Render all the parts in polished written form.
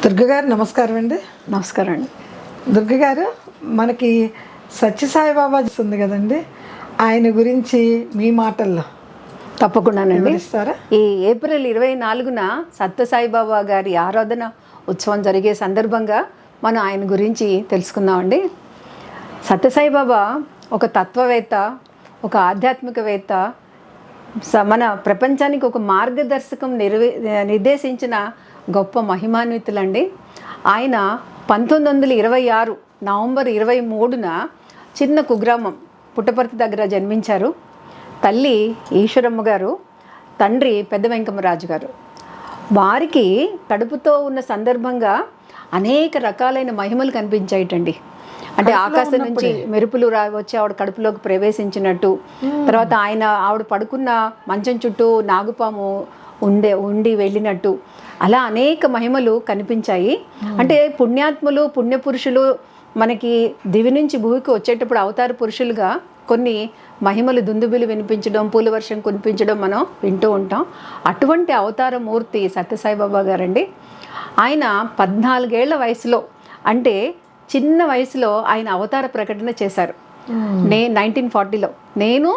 దుర్గ గారు నమస్కారం అండి. నమస్కారం అండి. దుర్గ గారు, మనకి సత్యసాయిబాబా ఉంది కదండి, ఆయన గురించి మీ మాటల్లో తప్పకుండానండి. వివరిస్తారా? ఈ ఏప్రిల్ 24న సత్యసాయిబాబా గారి ఆరాధన ఉత్సవం జరిగే సందర్భంగా మనం ఆయన గురించి తెలుసుకుందామండి. సత్యసాయిబాబా ఒక తత్వవేత్త, ఒక ఆధ్యాత్మికవేత్త, మన ప్రపంచానికి ఒక మార్గదర్శకం నిర్దేశించిన గొప్ప మహిమాన్వితులండి. ఆయన 1926 నవంబర్ 23న చిన్న కుగ్రామం పుట్టపర్తి దగ్గర జన్మించారు. తల్లి ఈశ్వరమ్మ గారు, తండ్రి పెద్ద వెంకమ్మరాజు గారు. వారికి కడుపుతో ఉన్న సందర్భంగా అనేక రకాలైన మహిమలు కనిపించాయిటండి. అంటే ఆకాశం నుంచి మెరుపులు వచ్చి ఆవిడ కడుపులోకి ప్రవేశించినట్టు, తర్వాత ఆవిడ పడుకున్న మంచం చుట్టూ నాగుపాము ఉండి వెళ్ళినట్టు, అలా అనేక మహిమలు కనిపించాయి. అంటే పుణ్యాత్ములు, పుణ్యపురుషులు మనకి దివి నుంచి భూమికి వచ్చేటప్పుడు అవతార పురుషులుగా కొన్ని మహిమలు దుందుబిలు వినిపించడం, పూల వర్షం కురిపించడం మనం వింటూ ఉంటాం. అటువంటి అవతార మూర్తి సత్యసాయిబాబా గారండి. ఆయన 14 ఏళ్ల వయసులో, అంటే చిన్న వయసులో ఆయన అవతార ప్రకటన చేశారు. 1940లో నేను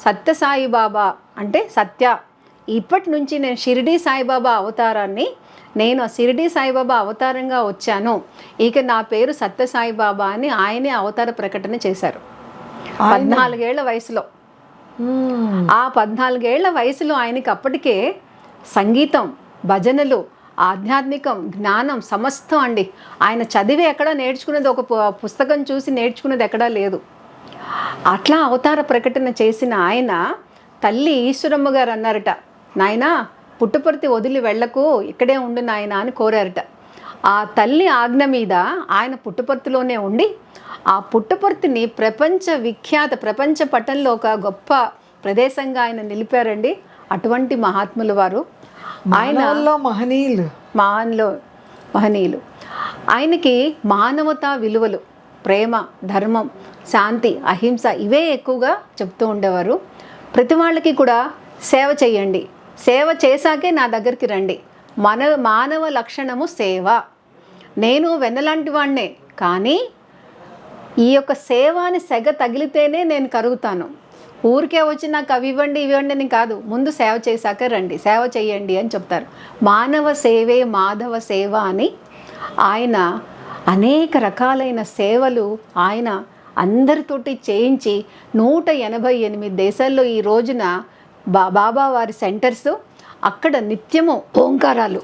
సత్యసాయిబాబా, అంటే సత్య, ఇప్పటి నుంచి నేను షిరిడి సాయిబాబా అవతారాన్ని, నేను ఆ షిరిడి సాయిబాబా అవతారంగా వచ్చాను, ఇక నా పేరు సత్యసాయిబాబా అని ఆయనే అవతార ప్రకటన చేశారు 14 ఏళ్ల వయసులో. ఆ 14 ఏళ్ల వయసులో ఆయనకి అప్పటికే సంగీతం, భజనలు, ఆధ్యాత్మికం, జ్ఞానం సమస్తం అండి. ఆయన చదివి ఎక్కడా నేర్చుకున్నది, ఒక పుస్తకం చూసి నేర్చుకున్నది ఎక్కడా లేదు. అట్లా అవతార ప్రకటన చేసిన ఆయన తల్లి ఈశ్వరమ్మ గారు అన్నారట, నాయనా పుట్టపర్తి వదిలి వెళ్ళకు, ఇక్కడే ఉండు నాయన అని కోరారట. ఆ తల్లి ఆజ్ఞ మీద ఆయన పుట్టపర్తిలోనే ఉండి ఆ పుట్టపర్తిని ప్రపంచ పటంలో ఒక గొప్ప ప్రదేశంగా ఆయన నిలిపారండి. అటువంటి మహాత్ములు వారు. ఆయనలో మహనీయులు. ఆయనకి మానవతా విలువలు, ప్రేమ, ధర్మం, శాంతి, అహింస ఇవే ఎక్కువగా చెప్తూ ఉండేవారు. ప్రతి వాళ్ళకి కూడా సేవ చేయండి, సేవ చేశాకే నా దగ్గరికి రండి, మానవ లక్షణము సేవ. నేను వెన్నలాంటి వాడినే, కానీ ఈ యొక్క సేవాని సెగ తగిలితేనే నేను కరుగుతాను. ఊరికే వచ్చి నాకు అవి ఇవ్వండి అని కాదు, ముందు సేవ చేశాక రండి, సేవ చేయండి అని చెప్తారు. మానవ సేవే మాధవ సేవ అని ఆయన అనేక రకాలైన సేవలు ఆయన అందరితోటి చేయించి 188 దేశాల్లో ఈ రోజున బాబా వారి సెంటర్స్, అక్కడ నిత్యము ఓంకారాలు,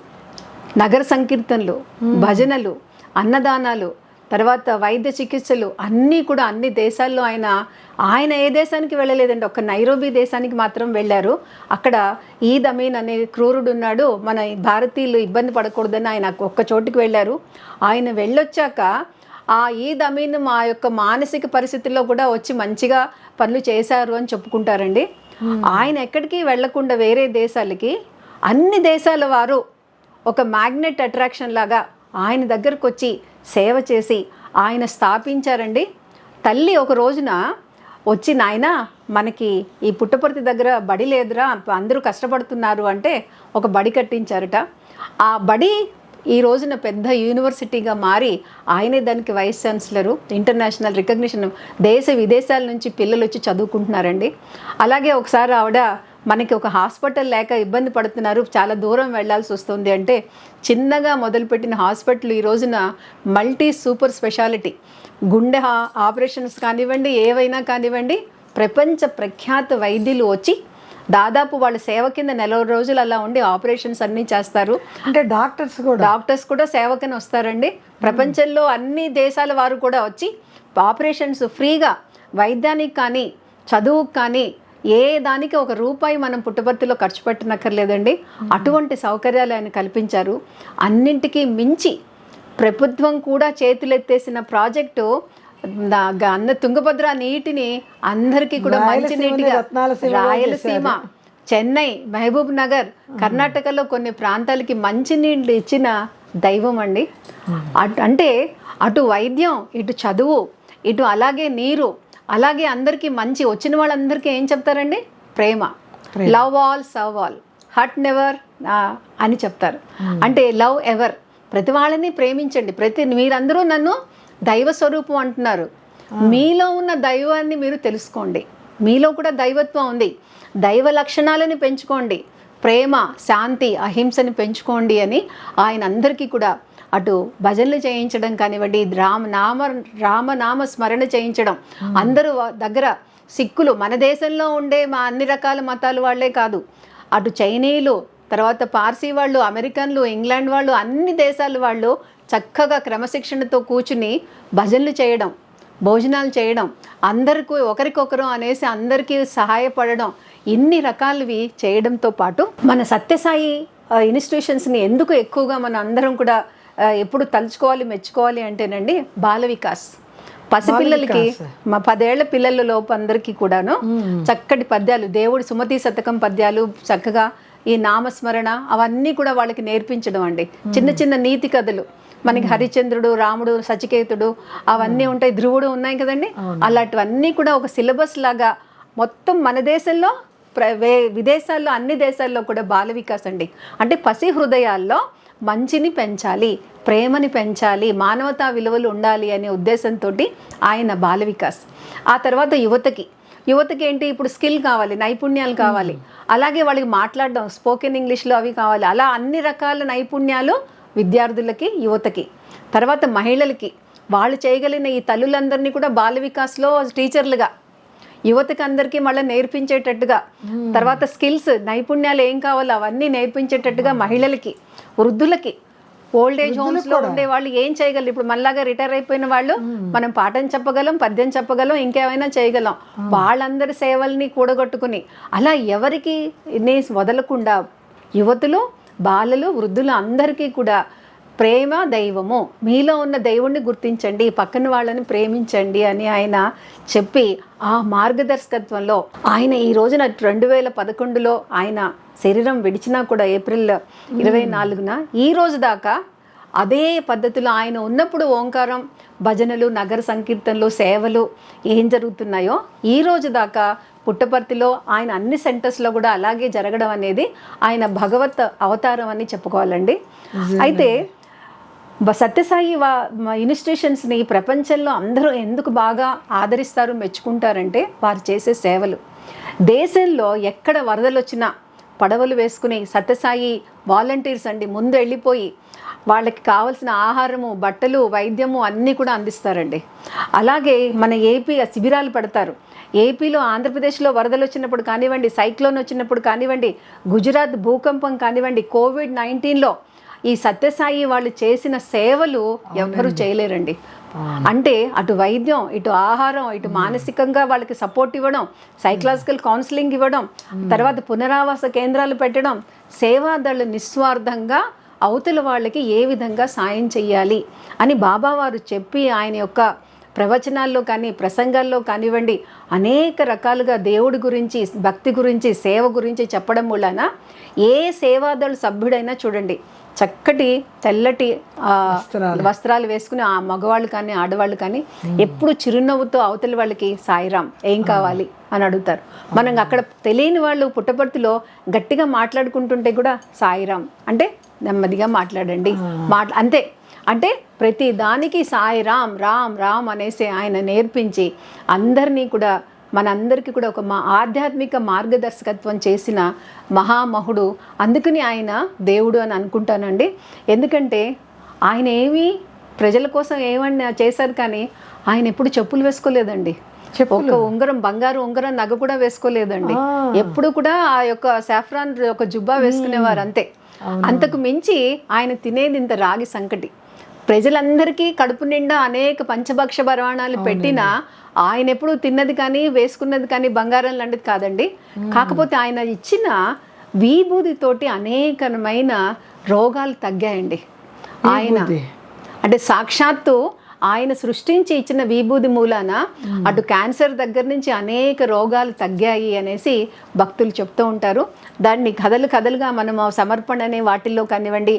నగర సంకీర్తనలు, భజనలు, అన్నదానాలు, తర్వాత వైద్య చికిత్సలు అన్నీ కూడా అన్ని దేశాల్లో ఆయన ఏ దేశానికి వెళ్ళలేదండి, ఒక్క నైరోబీ దేశానికి మాత్రం వెళ్ళారు. అక్కడ ఈద్ అమీన్ అనే క్రూరుడు ఉన్నాడు, మన భారతీయులు ఇబ్బంది పడకూడదని ఆయన ఒక్క చోటుకి వెళ్ళారు. ఆయన వెళ్ళొచ్చాక ఆ ఈద్ అమీన్ మా యొక్క మానసిక పరిస్థితుల్లో కూడా వచ్చి మంచిగా పనులు చేశారు అని చెప్పుకుంటారండి. ఆయన ఎక్కడికి వెళ్లకుండా వేరే దేశాలకి, అన్ని దేశాల వారు ఒక మ్యాగ్నెట్ అట్రాక్షన్ లాగా ఆయన దగ్గరకు వచ్చి సేవ చేసి ఆయన స్థాపించారండి. తల్లి ఒక రోజున వచ్చి, నాయన మనకి ఈ పుట్టపర్తి దగ్గర బడి లేదురా, అందరూ కష్టపడుతున్నారు అంటే ఒక బడి కట్టించారట. ఆ బడి ఈ రోజున పెద్ద యూనివర్సిటీగా మారి ఆయనే దానికి వైస్ ఛాన్సలరు, ఇంటర్నేషనల్ రికగ్నిషన్, దేశ విదేశాల నుంచి పిల్లలు వచ్చి చదువుకుంటున్నారండి. అలాగే ఒకసారి ఆవిడ, మనకి ఒక హాస్పిటల్ లేక ఇబ్బంది పడుతున్నారు, చాలా దూరం వెళ్ళాల్సి వస్తుంది అంటే, చిన్నగా మొదలుపెట్టిన హాస్పిటల్ ఈ రోజున మల్టీ సూపర్ స్పెషాలిటీ, గుండె ఆపరేషన్స్ కానివ్వండి, ఏవైనా కానివ్వండి, ప్రపంచ ప్రఖ్యాత వైద్యులు వచ్చి దాదాపు వాళ్ళ సేవ కింద 40 రోజులు అలా ఉండి ఆపరేషన్స్ అన్నీ చేస్తారు. అంటే డాక్టర్స్ కూడా సేవకని వస్తారండి. ప్రపంచంలో అన్ని దేశాల వారు కూడా వచ్చి ఆపరేషన్స్ ఫ్రీగా, వైద్యానికి కానీ చదువుకు కానీ ఏ దానికి ఒక రూపాయి మనం పుట్టపర్తిలో ఖర్చు పెట్టనక్కర్లేదండి. అటువంటి సౌకర్యాలు ఆయన కల్పించారు. అన్నింటికీ మించి ప్రభుత్వం కూడా చేతులెత్తేసిన ప్రాజెక్టు, తుంగభద్ర నీటిని అందరికీ కూడా మంచినీటిగా, రాయలసీమ, చెన్నై, మహబూబ్ నగర్, కర్ణాటకలో కొన్ని ప్రాంతాలకి మంచినీళ్ళు ఇచ్చిన దైవం అండి. అంటే అటు వైద్యం, ఇటు చదువు, ఇటు అలాగే నీరు, అలాగే అందరికీ మంచి, వచ్చిన వాళ్ళందరికీ ఏం చెప్తారండి, ప్రేమ, love all serve all, hurt never అని చెప్తారు. అంటే లవ్ ఎవర్, ప్రతి వాళ్ళని ప్రేమించండి. మీరందరూ నన్ను దైవ స్వరూపం అంటున్నారు. మీలో ఉన్న దైవాన్ని మీరు తెలుసుకోండి. మీలో కూడా దైవత్వం ఉంది. దైవ లక్షణాలని పెంచుకోండి. ప్రేమ, శాంతి, అహింసని పెంచుకోండి అని ఆయన అందరికీ కూడా అటు భజనలు చేయించడం కానివ్వండి, రామనామ స్మరణ చేయించడం. అందరూ దగ్గర సిక్కులు, మన దేశంలో ఉండే అన్ని రకాల మతాల వాళ్ళే కాదు, అటు చైనీయులు, తర్వాత పార్సీ వాళ్ళు, అమెరికన్లు, ఇంగ్లాండ్ వాళ్ళు, అన్ని దేశాల వాళ్ళు చక్కగా క్రమశిక్షణతో కూర్చుని భజనలు చేయడం, భోజనాలు చేయడం, అందరికీ ఒకరికొకరు అనేసి అందరికీ సహాయపడడం, ఇన్ని రకాలవి చేయడంతో పాటు మన సత్యసాయి ఇన్స్టిట్యూషన్స్ని ఎందుకు ఎక్కువగా మన అందరం కూడా ఎప్పుడు తలుచుకోవాలి, మెచ్చుకోవాలి అంటేనండి, బాల వికాస్. పసిపిల్లలకి, మా 10 ఏళ్ల పిల్లల లోపు అందరికీ కూడాను చక్కటి పద్యాలు, దేవుడి సుమతి శతకం పద్యాలు, చక్కగా ఈ నామస్మరణ అవన్నీ కూడా వాళ్ళకి నేర్పించడం అండి. చిన్న చిన్న నీతి కథలు, మనకి హరిశ్చంద్రుడు, రాముడు, సచికేతుడు అవన్నీ ఉంటాయి, ధ్రువుడు ఉన్నాయి కదండి. అలాంటివన్నీ కూడా ఒక సిలబస్ లాగా మొత్తం మన దేశంలో, విదేశాల్లో, అన్ని దేశాల్లో కూడా బాల వికాస్ అండి. అంటే పసి హృదయాల్లో మంచిని పెంచాలి, ప్రేమని పెంచాలి, మానవతా విలువలు ఉండాలి అనే ఉద్దేశంతో ఆయన బాల వికాస్. ఆ తర్వాత యువతకి ఏంటి, ఇప్పుడు స్కిల్ కావాలి, నైపుణ్యాలు కావాలి, అలాగే వాళ్ళకి మాట్లాడడం, స్పోకెన్ ఇంగ్లీష్లో అవి కావాలి. అలా అన్ని రకాల నైపుణ్యాలు విద్యార్థులకి, యువతకి. తర్వాత మహిళలకి వాళ్ళు చేయగలిగిన ఈ తల్లులందరినీ కూడా బాల వికాస్లో టీచర్లుగా యువతకి అందరికీ మళ్ళీ నేర్పించేటట్టుగా, తర్వాత స్కిల్స్, నైపుణ్యాలు ఏం కావాలో అవన్నీ నేర్పించేటట్టుగా మహిళలకి, వృద్ధులకి, ఓల్డ్ ఏజ్ హోమ్స్లో ఉండే వాళ్ళు ఏం చేయగలరు. ఇప్పుడు మనలాగా రిటైర్ అయిపోయిన వాళ్ళు మనం పాఠం చెప్పగలం, పద్యం చెప్పగలం, ఇంకేమైనా చేయగలం. వాళ్ళందరి సేవల్ని కూడగొట్టుకుని అలా ఎవరికి వదలకుండా యువతులు, బాలలు, వృద్ధులు అందరికీ కూడా ప్రేమ దైవము, మీలో ఉన్న దేవుణ్ణి గుర్తించండి, పక్కన వాళ్ళని ప్రేమించండి అని ఆయన చెప్పి ఆ మార్గదర్శకత్వంలో ఆయన ఈ రోజున 2011లో ఆయన శరీరం విడిచినా కూడా ఏప్రిల్ 24న ఈ రోజు దాకా అదే పద్ధతిలో ఆయన ఉన్నప్పుడు ఓంకారం, భజనలు, నగర సంకీర్తనలు, సేవలు ఏం జరుగుతున్నాయో ఈ రోజు దాకా పుట్టపర్తిలో ఆయన అన్ని సెంటర్స్లో కూడా అలాగే జరగడం అనేది ఆయన భగవత్ అవతారం అని చెప్పుకోవాలండి. అయితే సత్యసాయి ఇన్స్టిట్యూషన్స్ని ప్రపంచంలో అందరూ ఎందుకు బాగా ఆదరిస్తారు, మెచ్చుకుంటారంటే వారు చేసే సేవలు. దేశంలో ఎక్కడ వరదలు వచ్చినా పడవలు వేసుకుని సత్యసాయి వాలంటీర్స్ అండి ముందు వెళ్ళిపోయి వాళ్ళకి కావాల్సిన ఆహారము, బట్టలు, వైద్యము అన్నీ కూడా అందిస్తారండి. అలాగే మన ఏపీ శిబిరాలు పెడతారు. ఏపీలో, ఆంధ్రప్రదేశ్లో వరదలు వచ్చినప్పుడు కానివ్వండి, సైక్లోన్ వచ్చినప్పుడు కానివ్వండి, గుజరాత్ భూకంపం కానివ్వండి, కోవిడ్-19లో ఈ సత్యసాయి వాళ్ళు చేసిన సేవలు ఎవ్వరూ చేయలేరండి. అంటే అటు వైద్యం, ఇటు ఆహారం, ఇటు మానసికంగా వాళ్ళకి సపోర్ట్ ఇవ్వడం, సైకలాజికల్ కౌన్సిలింగ్ ఇవ్వడం, తర్వాత పునరావాస కేంద్రాలు పెట్టడం, సేవాదళ్ళు నిస్వార్థంగా అవతల వాళ్ళకి ఏ విధంగా సాయం చెయ్యాలి అని బాబావారు చెప్పి ఆయన యొక్క ప్రవచనాల్లో కానీ, ప్రసంగాల్లో కానివ్వండి, అనేక రకాలుగా దేవుడి గురించి, భక్తి గురించి, సేవ గురించి చెప్పడం వలన ఏ సేవాదళ సభ్యుడైనా చూడండి చక్కటి తెల్లటి వస్త్రాలు వేసుకుని ఆ మగవాళ్ళు కానీ, ఆడవాళ్ళు కానీ ఎప్పుడు చిరునవ్వుతో అవతలి వాళ్ళకి సాయిరాం ఏం కావాలి అని అడుగుతారు. మనం అక్కడ తెలియని వాళ్ళు పుట్టపర్తిలో గట్టిగా మాట్లాడుకుంటుంటే కూడా సాయిరాం అంటే నెమ్మదిగా మాట్లాడండి, అంతే. అంటే ప్రతి దానికి సాయి రామ్ రామ్ రామ్ అనేసి ఆయన నేర్పించి అందరినీ కూడా, మనందరికీ కూడా ఒక ఆధ్యాత్మిక మార్గదర్శకత్వం చేసిన మహామహుడు. అందుకని ఆయన దేవుడు అని అనుకుంటానండి. ఎందుకంటే ఆయన ఏమీ ప్రజల కోసం ఏమన్నా చేశారు కానీ ఆయన ఎప్పుడు చెప్పులు వేసుకోలేదండి. ఒక ఉంగరం, బంగారు ఉంగరం, నగ కూడా వేసుకోలేదండి. ఎప్పుడు కూడా ఆ యొక్క సాఫ్రాన్ ఒక జుబ్బా వేసుకునేవారు అంతే. అంతకు మించి ఆయన తినేది ఇంత రాగి సంకటి. ప్రజలందరికీ కడుపు నిండా అనేక పంచభక్ష పరమాణాలు పెట్టినా ఆయన ఎప్పుడు తిన్నది కానీ, వేసుకున్నది కానీ బంగారం లాంటిది కాదండి. కాకపోతే ఆయన ఇచ్చిన విభూతితోటి అనేకమైన రోగాలు తగ్గాయండి. ఆయన అంటే సాక్షాత్తు ఆయన సృష్టించి ఇచ్చిన విభూతి మూలాన అటు క్యాన్సర్ దగ్గర నుంచి అనేక రోగాలు తగ్గాయి అనేసి భక్తులు చెప్తూ ఉంటారు. దాన్ని కథలుగా మనం సమర్పణ అనే వాటిల్లో కానివ్వండి,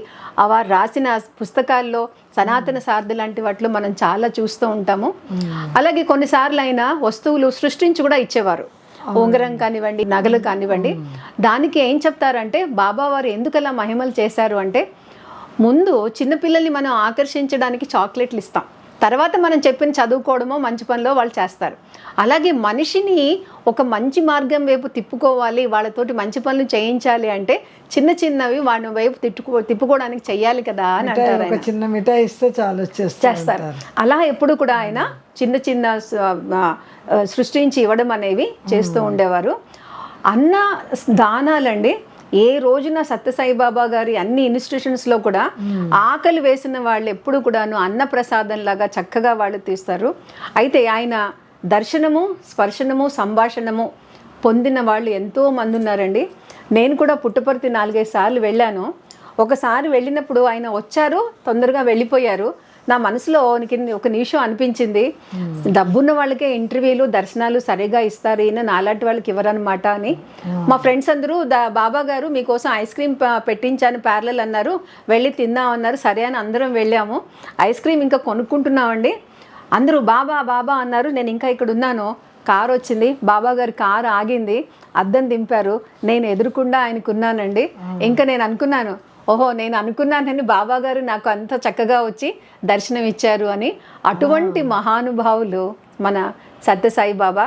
వారు రాసిన పుస్తకాల్లో, సనాతన సారథి లాంటి వాటిలో మనం చాలా చూస్తూ ఉంటాము. అలాగే కొన్నిసార్లు ఆయన వస్తువులు సృష్టించి కూడా ఇచ్చేవారు. ఉంగరం కానివ్వండి, నగలు కానివ్వండి. దానికి ఏం చెప్తారంటే బాబా వారు ఎందుకు అలా మహిమలు చేశారు అంటే, ముందు చిన్నపిల్లల్ని మనం ఆకర్షించడానికి చాక్లెట్లు ఇస్తాం, తర్వాత మనం చెప్పిన చదువుకోవడమో మంచి పనిలో వాళ్ళు చేస్తారు. అలాగే మనిషిని ఒక మంచి మార్గం వైపు తిప్పుకోవాలి, వాళ్ళతోటి మంచి పనులు చేయించాలి అంటే చిన్న చిన్నవి వాళ్ళ వైపు తిప్పుకోవడానికి చెయ్యాలి కదా అని అంటారు. ఒక చిన్న మిఠాయి ఇస్తే చాలు చేస్తారు. అలా ఎప్పుడు కూడా ఆయన చిన్న చిన్న సృష్టించి ఇవ్వడం అనేవి చేస్తూ ఉండేవారు. అన్న దానాలండి, ఏ రోజున సత్యసాయిబాబా గారి అన్ని ఇన్స్టిట్యూషన్స్లో కూడా ఆకలి వేసిన వాళ్ళు ఎప్పుడు కూడాను అన్నప్రసాదంలాగా చక్కగా వాళ్ళు తీస్తారు. అయితే ఆయన దర్శనము, స్పర్శనము, సంభాషణము పొందిన వాళ్ళు ఎంతో మంది ఉన్నారండి. నేను కూడా పుట్టపర్తి 4-5 సార్లు వెళ్ళాను. ఒకసారి వెళ్ళినప్పుడు ఆయన వచ్చారు, తొందరగా వెళ్ళిపోయారు. నా మనసులో ఒక నిమిషం అనిపించింది, డబ్బున్న వాళ్ళకే ఇంటర్వ్యూలు దర్శనాలు సరిగా ఇస్తారు, ఈయన నాలాంటి వాళ్ళకి ఇవ్వరనమాట అని. మా ఫ్రెండ్స్ అందరూ బాబా గారు మీకోసం ఐస్ క్రీమ్ పెట్టించాను ప్యారలల్ అన్నారు, వెళ్ళి తిందాం అన్నారు. సరే అని అందరం వెళ్ళాము. ఐస్ క్రీమ్ ఇంకా కొనుక్కుంటున్నామండి. అందరూ బాబా బాబా అన్నారు. నేను ఇంకా ఇక్కడ ఉన్నాను. కారు వచ్చింది, బాబా గారి కారు ఆగింది, అద్దం దింపారు. నేను ఎదురుకుండా ఆయనకున్నానండి. ఇంకా నేను అనుకున్నాను, ఓహో నేను అనుకున్నానని బాబా గారు నాకు అంత చక్కగా వచ్చి దర్శనం ఇచ్చారు అని. అటువంటి మహానుభావులు మన సత్యసాయి బాబా.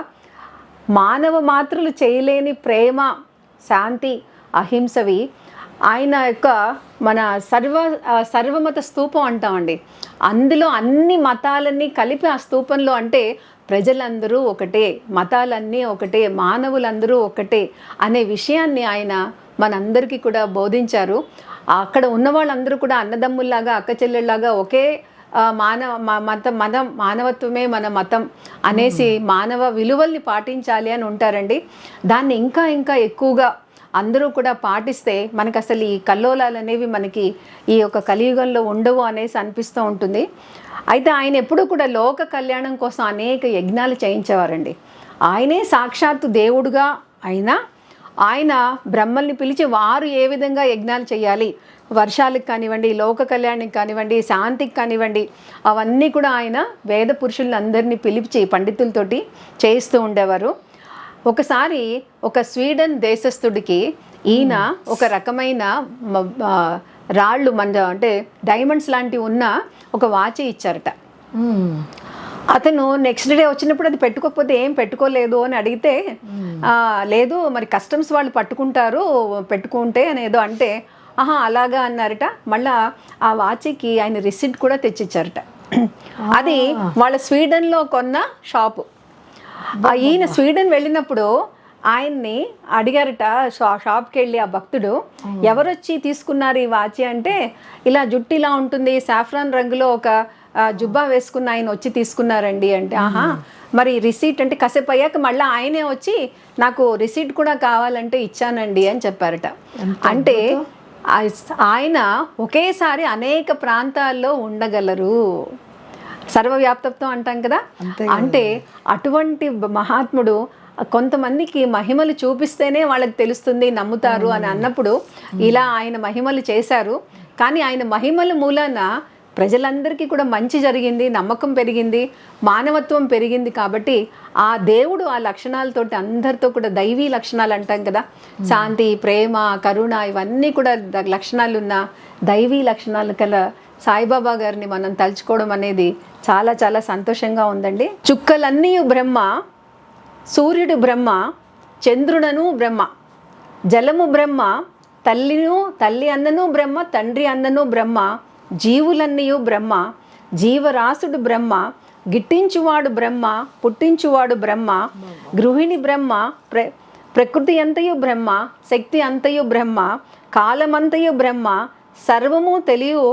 మానవ మాత్రులు చేయలేని ప్రేమ, శాంతి, అహింసవి ఆయన యొక్క మన సర్వమత స్తూపం అంటామండి. అందులో అన్ని మతాలన్నీ కలిపి ఆ స్తూపంలో, అంటే ప్రజలందరూ ఒకటే, మతాలన్నీ ఒకటే, మానవులందరూ ఒకటే అనే విషయాన్ని ఆయన మనందరికీ కూడా బోధించారు. అక్కడ ఉన్న వాళ్ళందరూ కూడా అన్నదమ్ముల్లాగా, అక్క చెల్లెళ్ళలాగా ఒకే మానవత్వమే మన మతం అనేసి మానవ విలువల్ని పాటించాలి అని ఉంటారండి. దాన్ని ఇంకా ఇంకా ఎక్కువగా అందరూ కూడా పాటిస్తే మనకు అసలు ఈ కల్లోలాలు అనేవి మనకి ఈ యొక్క కలియుగంలో ఉండవు అనేసి అనిపిస్తూ ఉంటుంది. అయితే ఆయన ఎప్పుడూ కూడా లోక కళ్యాణం కోసం అనేక యజ్ఞాలు చేయించేవారండి. ఆయనే సాక్షాత్తు దేవుడుగా అయినా ఆయన బ్రహ్మల్ని పిలిచి వారు ఏ విధంగా యజ్ఞాలు చేయాలి, వర్షాలకు కానివ్వండి, లోక కళ్యాణానికి కానివ్వండి, శాంతికి కానివ్వండి, అవన్నీ కూడా ఆయన వేద పురుషులందరినీ పిలిచి పండితులతోటి చేయిస్తూ ఉండేవారు. ఒకసారి ఒక స్వీడన్ దేశస్థుడికి ఈయన ఒక రకమైన రాళ్ళు అంటే డైమండ్స్ లాంటివి ఉన్న ఒక వాచ్ ఇచ్చారట. అతను నెక్స్ట్ డే వచ్చినప్పుడు అది పెట్టుకోకపోతే ఏం పెట్టుకోలేదు అని అడిగితే, లేదు మరి కస్టమ్స్ వాళ్ళు పట్టుకుంటారు పెట్టుకుంటే అనేదో అంటే, ఆహా అలాగా అన్నారట. మళ్ళా ఆ వాచ్కి ఆయన రిసిప్ట్ కూడా తెచ్చిచ్చారట. అది వాళ్ళ స్వీడన్లో కొన్న షాపు. ఈయన స్వీడన్ వెళ్ళినప్పుడు ఆయన్ని అడిగారట, షాప్కి వెళ్ళి ఆ భక్తుడు, ఎవరొచ్చి తీసుకున్నారు ఈ వాచి అంటే, ఇలా జుట్టు ఇలా ఉంటుంది, సాఫ్రాన్ రంగులో ఒక జుబ్బా వేసుకున్న ఆయన వచ్చి తీసుకున్నారండి అంటే, ఆహా మరి రిసీట్ అంటే కాసేపు అయ్యాక మళ్ళీ ఆయనే వచ్చి నాకు రిసీట్ కూడా కావాలంటే ఇచ్చానండి అని చెప్పారట. అంటే ఆయన ఒకేసారి అనేక ప్రాంతాల్లో ఉండగలరు, సర్వవ్యాప్తత్వం అంటాం కదా. అంటే అటువంటి మహాత్ముడు కొంతమందికి మహిమలు చూపిస్తేనే వాళ్ళకి తెలుస్తుంది, నమ్ముతారు అని అన్నప్పుడు ఇలా ఆయన మహిమలు చేశారు. కానీ ఆయన మహిమల మూలాన ప్రజలందరికీ కూడా మంచి జరిగింది, నమ్మకం పెరిగింది, మానవత్వం పెరిగింది. కాబట్టి ఆ దేవుడు ఆ లక్షణాలతోటి అందరితో కూడా దైవీ లక్షణాలు అంటాం కదా, శాంతి, ప్రేమ, కరుణ, ఇవన్నీ కూడా లక్షణాలు ఉన్న దైవీ లక్షణాలు కల సాయిబాబా గారిని మనం తలుచుకోవడం అనేది చాలా చాలా సంతోషంగా ఉందండి. చుక్కలన్నీ బ్రహ్మ, సూర్యుడు బ్రహ్మ, చంద్రుడను బ్రహ్మ, జలము బ్రహ్మ, తల్లి అన్నను బ్రహ్మ, తండ్రి అన్నను బ్రహ్మ, జీవులన్నయు బ్రహ్మ, జీవరాశుడు బ్రహ్మ, గిట్టించువాడు బ్రహ్మ, పుట్టించువాడు బ్రహ్మ, గృహిణి బ్రహ్మ, ప్రకృతి అంతయు బ్రహ్మ, శక్తి అంతయు బ్రహ్మ, కాలమంతయు బ్రహ్మ, సర్వము తెలియు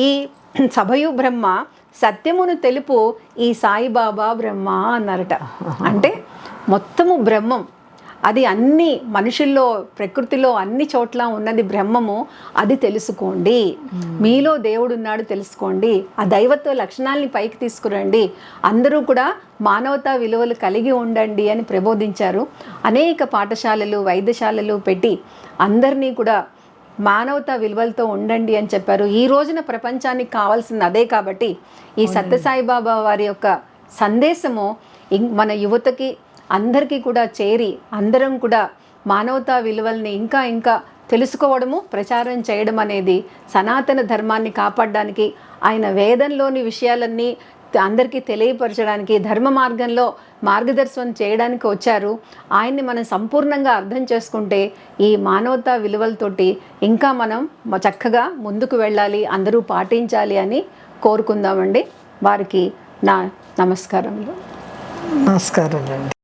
ఈ సభయు బ్రహ్మ, సత్యమును తెలుపు ఈ సాయిబాబా బ్రహ్మ అన్నారట. అంటే మొత్తము బ్రహ్మం, అది అన్ని మనుషుల్లో, ప్రకృతిలో అన్ని చోట్ల ఉన్నది బ్రహ్మము. అది తెలుసుకోండి, మీలో దేవుడు ఉన్నాడు తెలుసుకోండి, ఆ దైవత్వ లక్షణాలని పైకి తీసుకురండి, అందరూ కూడా మానవతా విలువలు కలిగి ఉండండి అని ప్రబోధించారు. అనేక పాఠశాలలు, వైద్యశాలలు పెట్టి అందరినీ కూడా మానవతా విలువలతో ఉండండి అని చెప్పారు. ఈ రోజున ప్రపంచానికి కావాల్సింది అదే. కాబట్టి ఈ సత్యసాయిబాబా వారి యొక్క సందేశము మన యువతకి అందరికీ కూడా చేరి అందరం కూడా మానవతా విలువల్ని ఇంకా ఇంకా తెలుసుకోవడము ప్రచారం చేయడం అనేది సనాతన ధర్మాన్ని కాపాడడానికి, ఆయన వేదంలోని విషయాలన్నీ అందరికీ తెలియపరచడానికి, ధర్మ మార్గంలో మార్గదర్శనం చేయడానికి వచ్చారు. ఆయన్ని మనం సంపూర్ణంగా అర్థం చేసుకుంటే ఈ మానవతా విలువలతోటి ఇంకా మనం చక్కగా ముందుకు వెళ్ళాలి, అందరూ పాటించాలి అని కోరుకుందామండి. వారికి నా నమస్కారములు. నమస్కారం అండి.